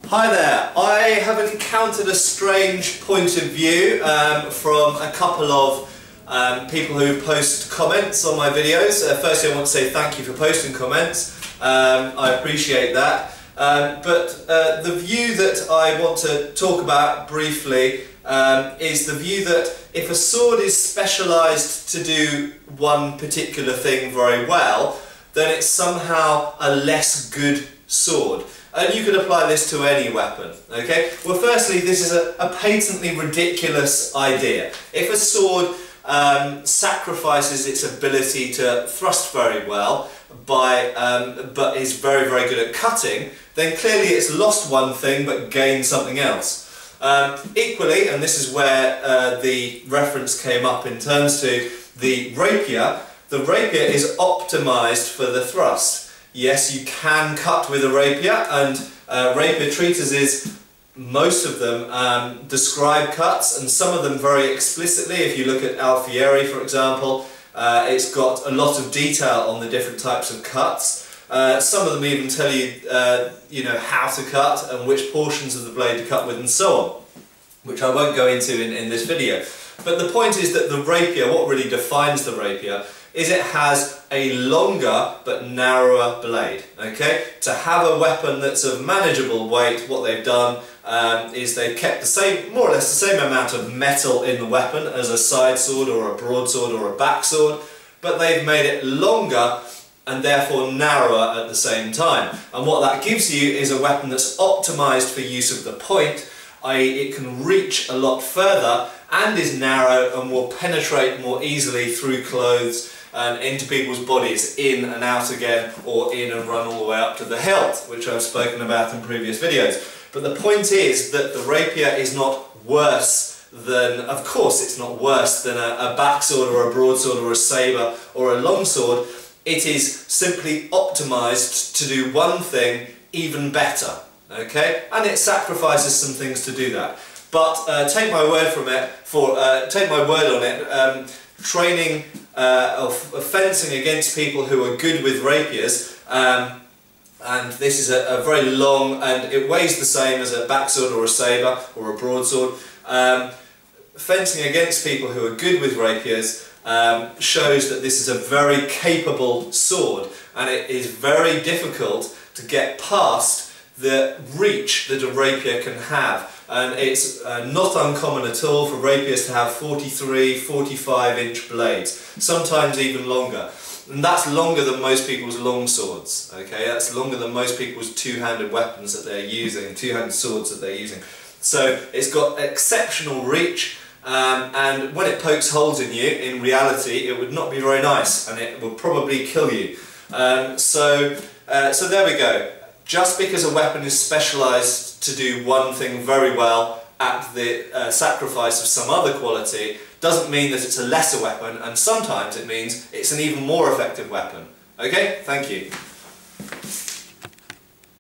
Hi there, I have encountered a strange point of view from a couple of people who post comments on my videos. Firstly, I want to say thank you for posting comments. I appreciate that. But the view that I want to talk about briefly is the view that if a sword is specialised to do one particular thing very well, then it's somehow a less good sword. And you could apply this to any weapon, okay? Well, firstly, this is a patently ridiculous idea. If a sword sacrifices its ability to thrust very well but is very, very good at cutting, then clearly it's lost one thing but gained something else. Equally, and this is where the reference came up in terms to the rapier is optimised for the thrust. Yes, you can cut with a rapier, and rapier treatises, most of them describe cuts, and some of them very explicitly. If you look at Alfieri, for example, it's got a lot of detail on the different types of cuts. Some of them even tell you, how to cut and which portions of the blade to cut with and so on, which I won't go into in this video. But the point is that the rapier, what really defines the rapier, is it has a longer but narrower blade. Okay? To have a weapon that's of manageable weight, what they've done is they've kept the same, more or less the same amount of metal in the weapon as a side sword or a broadsword or a back sword, but they've made it longer and therefore narrower at the same time. And what that gives you is a weapon that's optimised for use of the point, i.e. it can reach a lot further and is narrow and will penetrate more easily through clothes and into people's bodies, in and out again, or in and run all the way up to the hilt, which I've spoken about in previous videos. But the point is that the rapier is not worse than, of course it's not worse than a backsword or a broadsword or a sabre or a longsword. It is simply optimised to do one thing even better, okay? And it sacrifices some things to do that. But take my word from it, take my word on it, training of fencing against people who are good with rapiers, and this is a very long, and it weighs the same as a backsword or a sabre or a broadsword. Fencing against people who are good with rapiers shows that this is a very capable sword, and it is very difficult to get past the reach that a rapier can have. And it's not uncommon at all for rapiers to have 43, 45 inch blades, sometimes even longer. And that's longer than most people's long swords, okay? That's longer than most people's two-handed weapons that they're using, two-handed swords that they're using. So it's got exceptional reach, and when it pokes holes in you, in reality, it would not be very nice, and it will probably kill you. So there we go. Just because a weapon is specialised to do one thing very well at the sacrifice of some other quality doesn't mean that it's a lesser weapon, and sometimes it means it's an even more effective weapon. Okay? Thank you.